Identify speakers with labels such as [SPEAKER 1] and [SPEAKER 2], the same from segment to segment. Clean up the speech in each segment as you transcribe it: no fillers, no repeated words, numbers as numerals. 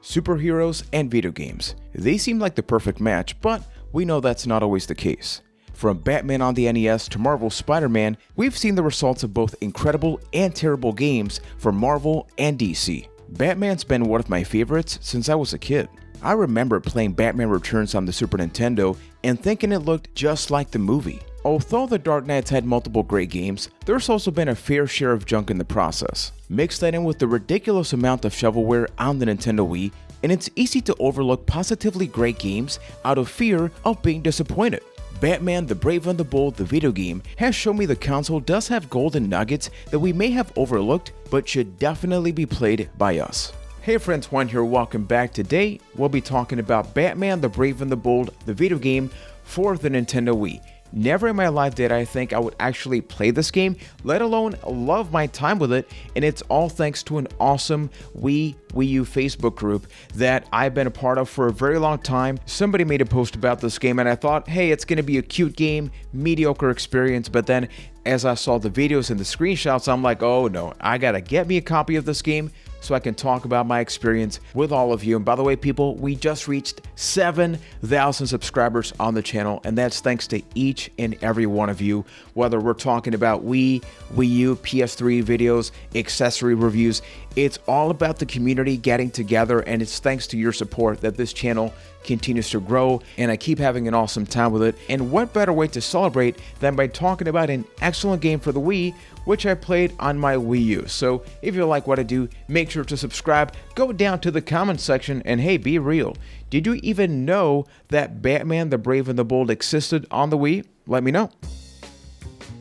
[SPEAKER 1] superheroes, and video games. They seem like the perfect match, but we know that's not always the case. From Batman on the NES to Marvel's Spider-Man, we've seen the results of both incredible and terrible games from Marvel and DC. Batman's been one of my favorites since I was a kid. I remember playing Batman Returns on the Super Nintendo and thinking it looked just like the movie. Although the Dark Knight's had multiple great games, there's also been a fair share of junk in the process. Mix that in with the ridiculous amount of shovelware on the Nintendo Wii, and it's easy to overlook positively great games out of fear of being disappointed. Batman the Brave and the Bold, the video game, has shown me the console does have golden nuggets that we may have overlooked, but should definitely be played by us. Hey friends, Juan here, welcome back. Today, we'll be talking about Batman the Brave and the Bold, the video game for the Nintendo Wii. Never in my life did I think I would actually play this game, let alone love my time with it, and it's all thanks to an awesome Wii U Facebook group that I've been a part of for a very long time. Somebody made a post about this game and I thought, hey, it's going to be a cute game, mediocre experience, but then as I saw the videos and the screenshots, I'm like, oh no, I gotta get me a copy of this game so I can talk about my experience with all of you. And by the way, people, we just reached 7,000 subscribers on the channel, and that's thanks to each and every one of you, whether we're talking about Wii U, PS3 videos, accessory reviews. It's all about the community getting together, and it's thanks to your support that this channel continues to grow, and I keep having an awesome time with it. And what better way to celebrate than by talking about an excellent game for the Wii, which I played on my Wii U. So if you like what I do, make sure to subscribe, go down to the comment section, and hey, be real. Did you even know that Batman the Brave and the Bold existed on the Wii? Let me know.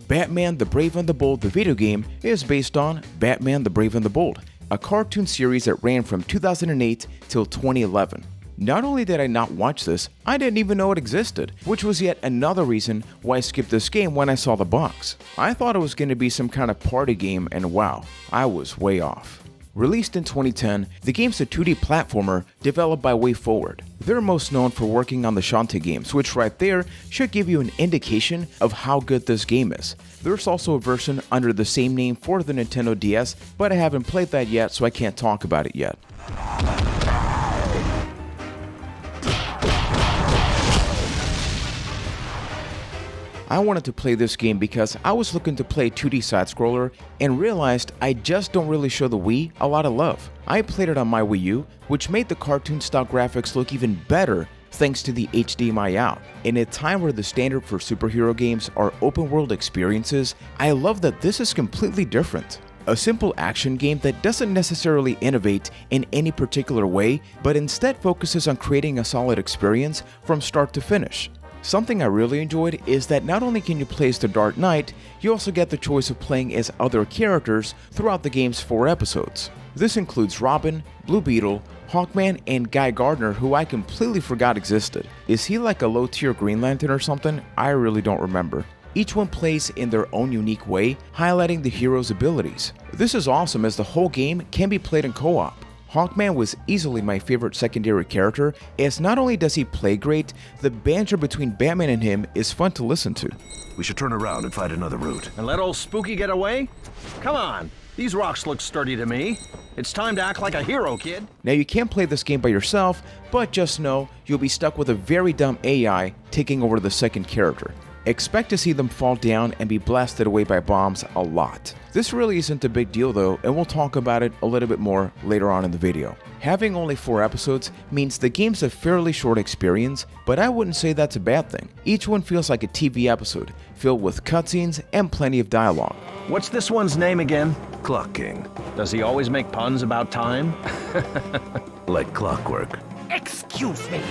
[SPEAKER 1] Batman the Brave and the Bold, the video game, is based on Batman the Brave and the Bold, a cartoon series that ran from 2008 till 2011. Not only did I not watch this, I didn't even know it existed, which was yet another reason why I skipped this game when I saw the box. I thought it was going to be some kind of party game, and wow, I was way off. Released in 2010, the game's a 2D platformer developed by Wayforward. They're most known for working on the Shantae games, which right there should give you an indication of how good this game is. There's also a version under the same name for the Nintendo DS, but I haven't played that yet, so I can't talk about it yet. I wanted to play this game because I was looking to play a 2D side-scroller and realized I just don't really show the Wii a lot of love. I played it on my Wii U, which made the cartoon-style graphics look even better thanks to the HDMI out. In a time where the standard for superhero games are open-world experiences, I love that this is completely different. A simple action game that doesn't necessarily innovate in any particular way, but instead focuses on creating a solid experience from start to finish. Something I really enjoyed is that not only can you play as the Dark Knight, you also get the choice of playing as other characters throughout the game's 4 episodes. This includes Robin, Blue Beetle, Hawkman, and Guy Gardner, who I completely forgot existed. Is he like a low-tier Green Lantern or something? I really don't remember. Each one plays in their own unique way, highlighting the hero's abilities. This is awesome as the whole game can be played in co-op. Hawkman was easily my favorite secondary character, as not only does he play great, the banter between Batman and him is fun to listen to.
[SPEAKER 2] We should turn around and find another route.
[SPEAKER 3] And let old Spooky get away? Come on, these rocks look sturdy to me. It's time to act like a hero, kid.
[SPEAKER 1] Now you can play this game by yourself, but just know you'll be stuck with a very dumb AI taking over the second character. Expect to see them fall down and be blasted away by bombs a lot. This really isn't a big deal though, and we'll talk about it a little bit more later on in the video. Having only 4 episodes means the game's a fairly short experience, but I wouldn't say that's a bad thing. Each one feels like a TV episode, filled with cutscenes and plenty of dialogue.
[SPEAKER 3] What's this one's name again?
[SPEAKER 2] Clock King.
[SPEAKER 3] Does he always make puns about time?
[SPEAKER 2] Like clockwork.
[SPEAKER 4] Excuse me,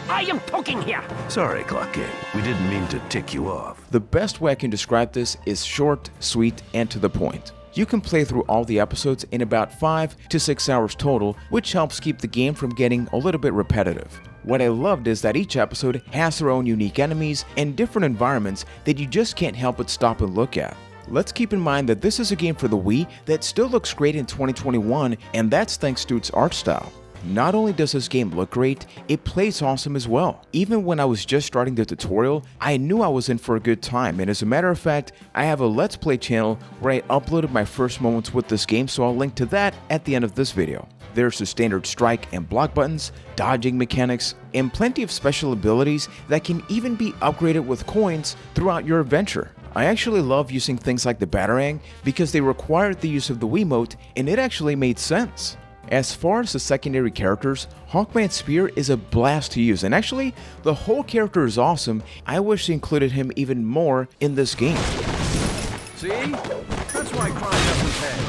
[SPEAKER 4] I am talking here.
[SPEAKER 2] Sorry, Clock King. We didn't mean to tick you off.
[SPEAKER 1] The best way I can describe this is short, sweet, and to the point. You can play through all the episodes in about 5 to 6 hours total, which helps keep the game from getting a little bit repetitive. What I loved is that each episode has their own unique enemies and different environments that you just can't help but stop and look at. Let's keep in mind that this is a game for the Wii that still looks great in 2021, and that's thanks to its art style. not only does this game look great, it plays awesome as well. Even when I was just starting the tutorial, I knew I was in for a good time, and as a matter of fact, I have a Let's Play channel where I uploaded my first moments with this game, so I'll link to that at the end of this video. There's the standard strike and block buttons, dodging mechanics, and plenty of special abilities that can even be upgraded with coins throughout your adventure. I actually love using things like the Batarang because they required the use of the Wiimote, and it actually made sense. As far as the secondary characters, Hawkman's spear is a blast to use, and actually, the whole character is awesome. I wish they included him even more in this game.
[SPEAKER 3] See? That's why crime doesn't pay.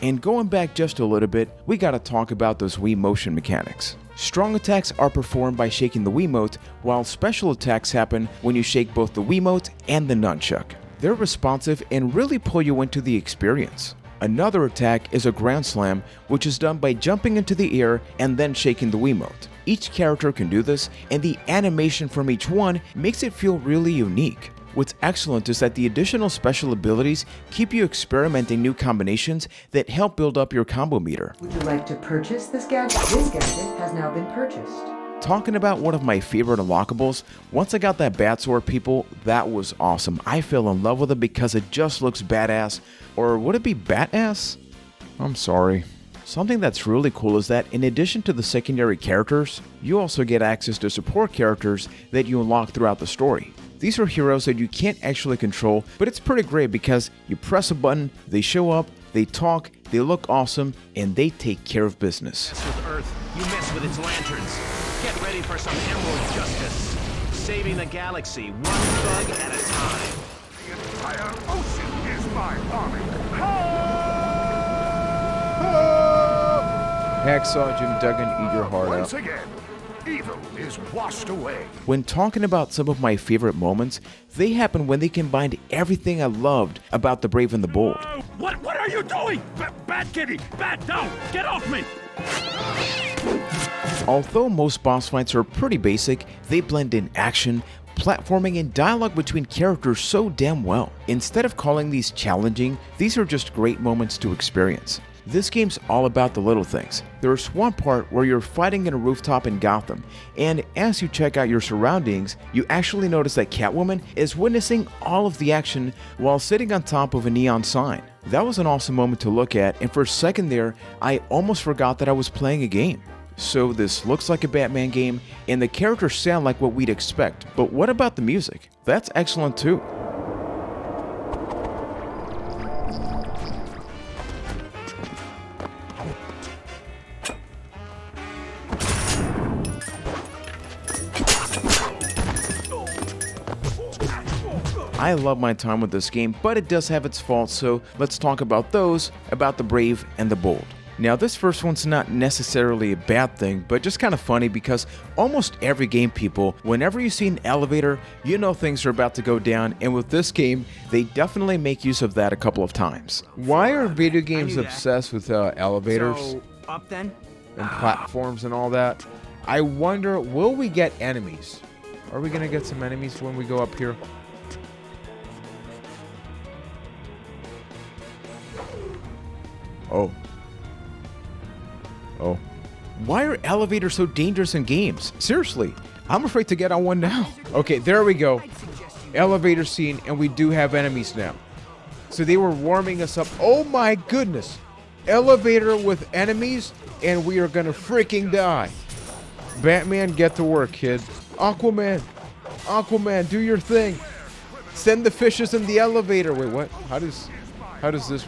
[SPEAKER 1] And going back just a little bit, we gotta talk about those Wii motion mechanics. Strong attacks are performed by shaking the Wiimote, while special attacks happen when you shake both the Wiimote and the nunchuck. They're responsive and really pull you into the experience. Another attack is a ground slam, which is done by jumping into the air and then shaking the Wiimote. Each character can do this, and the animation from each one makes it feel really unique. What's excellent is that the additional special abilities keep you experimenting new combinations that help build up your combo meter.
[SPEAKER 5] Would you like to purchase this gadget? This gadget has now been purchased.
[SPEAKER 1] Talking about one of my favorite unlockables, once I got that bat sword, people, that was awesome. I fell in love with it because it just looks badass. Or would it be badass? I'm sorry. Something that's really cool is that in addition to the secondary characters, you also get access to support characters that you unlock throughout the story. These are heroes that you can't actually control, but it's pretty great because you press a button, they show up, they talk, they look awesome, and they take care of business.
[SPEAKER 3] With Earth, you mess with its lanterns. Get ready for some emerald justice. Saving the galaxy, one bug at a time.
[SPEAKER 6] The entire ocean is my army.
[SPEAKER 1] Hacksaw Jim Duggan, eat your heart
[SPEAKER 6] Once
[SPEAKER 1] out.
[SPEAKER 6] again, evil is washed away.
[SPEAKER 1] When talking about some of my favorite moments, they happen when they combined everything I loved about The Brave and the Bold.
[SPEAKER 4] What are you doing? Bat kitty! Bat, no! Get off me!
[SPEAKER 1] Although most boss fights are pretty basic, they blend in action, platforming, and dialogue between characters so damn well. Instead of calling these challenging, these are just great moments to experience. This game's all about the little things. There's one part where you're fighting in a rooftop in Gotham, and as you check out your surroundings, you actually notice that Catwoman is witnessing all of the action while sitting on top of a neon sign. That was an awesome moment to look at, and for a second there, I almost forgot that I was playing a game. So this looks like a Batman game, and the characters sound like what we'd expect, but what about the music? That's excellent too. I love my time with this game, but it does have its faults, so let's talk about those, about the Brave and the Bold. Now this first one's not necessarily a bad thing, but just kind of funny because almost every game, people, whenever you see an elevator, you know things are about to go down, and with this game, they definitely make use of that a couple of times.
[SPEAKER 7] Why are video games obsessed with elevators
[SPEAKER 8] So, up then?
[SPEAKER 7] and platforms and all that? I wonder, will we get enemies? Are we gonna get some enemies when we go up here? Oh. Oh.
[SPEAKER 1] Why are elevators so dangerous in games? Seriously, I'm afraid to get on one now.
[SPEAKER 7] Okay, there we go. Elevator scene, and we do have enemies now. So they were warming us up. Oh my goodness. Elevator with enemies, and we are gonna freaking die. Batman, get to work, kid. Aquaman, do your thing. Send the fishes in the elevator. Wait, what? How does this?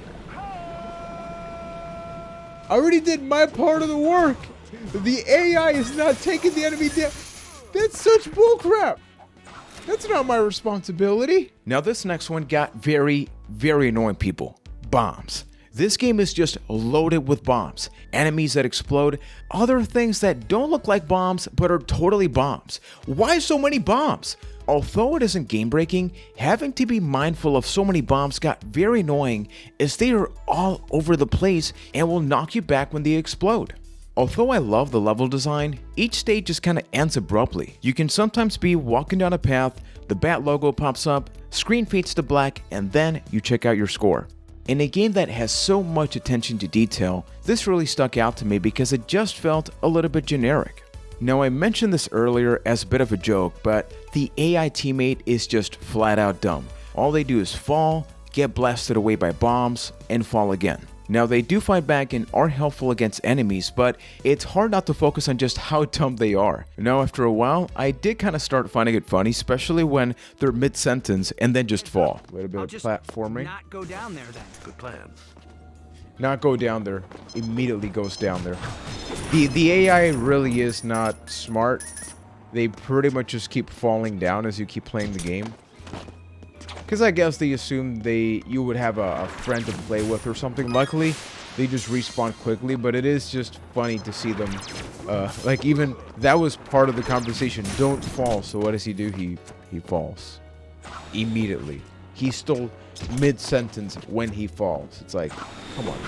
[SPEAKER 7] I already did my part of the work. The AI is not taking the enemy down. That's such bullcrap. That's not my responsibility.
[SPEAKER 1] Now this next one got very, very annoying, people. Bombs. This game is just loaded with bombs, enemies that explode, other things that don't look like bombs but are totally bombs. Why so many bombs? Although it isn't game breaking, having to be mindful of so many bombs got very annoying as they are all over the place and will knock you back when they explode. Although I love the level design, each stage just kinda ends abruptly. You can sometimes be walking down a path, the bat logo pops up, screen fades to black, and then you check out your score. In a game that has so much attention to detail, this really stuck out to me because it just felt a little bit generic. Now, I mentioned this earlier as a bit of a joke, but the AI teammate is just flat out dumb. All they do is fall, get blasted away by bombs, and fall again. Now, they do fight back and are helpful against enemies, but it's hard not to focus on just how dumb they are. Now, after a while, I did kind of start finding it funny, especially when they're mid-sentence and then just fall.
[SPEAKER 7] A little bit of platforming.
[SPEAKER 3] Not go down there then.
[SPEAKER 2] Good plan.
[SPEAKER 7] Not go down there. Immediately goes down there. The AI really is not smart. They pretty much just keep falling down as you keep playing the game. Because I guess they assume you would have a friend to play with or something. Luckily, they just respawn quickly, but it is just funny to see them. Like, even that was part of the conversation. Don't fall. So what does he do? He falls. Immediately. He's still mid-sentence when he falls. It's like, come on.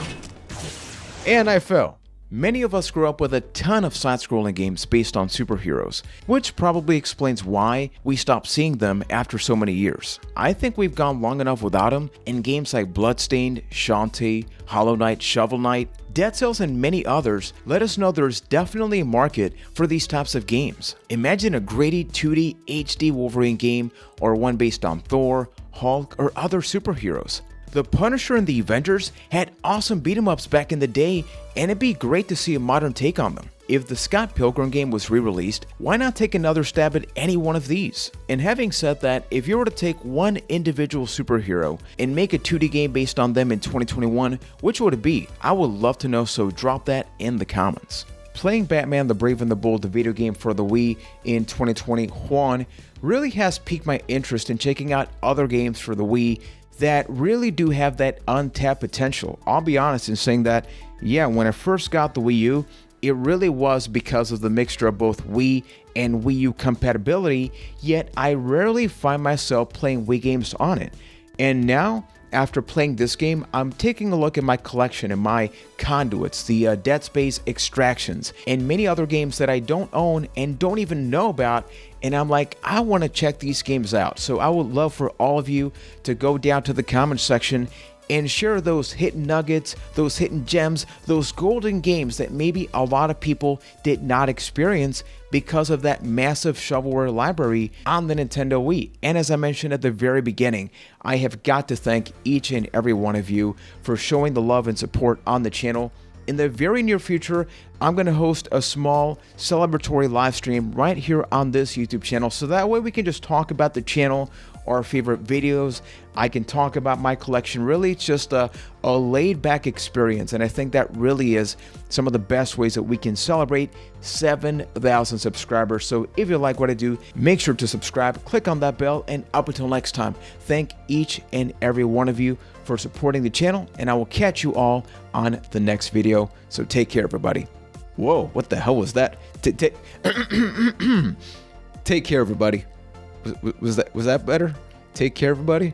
[SPEAKER 7] And I fell.
[SPEAKER 1] Many of us grew up with a ton of side-scrolling games based on superheroes, which probably explains why we stopped seeing them after so many years. I think we've gone long enough without them in games like Bloodstained, Shantae, Hollow Knight, Shovel Knight, Dead Cells, and many others let us know there's definitely a market for these types of games. Imagine a gritty 2D HD Wolverine game, or one based on Thor, Hulk, or other superheroes. The Punisher and the Avengers had awesome beat-em-ups back in the day, and it'd be great to see a modern take on them. If the Scott Pilgrim game was re-released, why not take another stab at any one of these? And having said that, if you were to take one individual superhero and make a 2D game based on them in 2021, which would it be? I would love to know, so drop that in the comments. Playing Batman the Brave and the Bold, the video game for the Wii in 2020, Juan, really has piqued my interest in checking out other games for the Wii that really do have that untapped potential. I'll be honest in saying that, yeah, when I first got the Wii U, it really was because of the mixture of both Wii and Wii U compatibility, yet I rarely find myself playing Wii games on it. And now, after playing this game, I'm taking a look at my collection and my conduits, the Dead Space Extractions, and many other games that I don't own and don't even know about, and I'm like, I want to check these games out. So I would love for all of you to go down to the comment section and share those hidden nuggets, those hidden gems, those golden games that maybe a lot of people did not experience because of that massive shovelware library on the Nintendo Wii. And as I mentioned at the very beginning, I have got to thank each and every one of you for showing the love and support on the channel. In the very near future, I'm going to host a small celebratory live stream right here on this YouTube channel, so that way we can just talk about the channel, our favorite videos. I can talk about my collection. Really, it's just a laid-back experience, and I think that really is some of the best ways that we can celebrate 7,000 subscribers. So if you like what I do, make sure to subscribe, click on that bell, and up until next time, thank each and every one of you for supporting the channel, and I will catch you all on the next video. So take care, everybody. Whoa, what the hell was that? Take care, everybody. Was that better? Take care, everybody.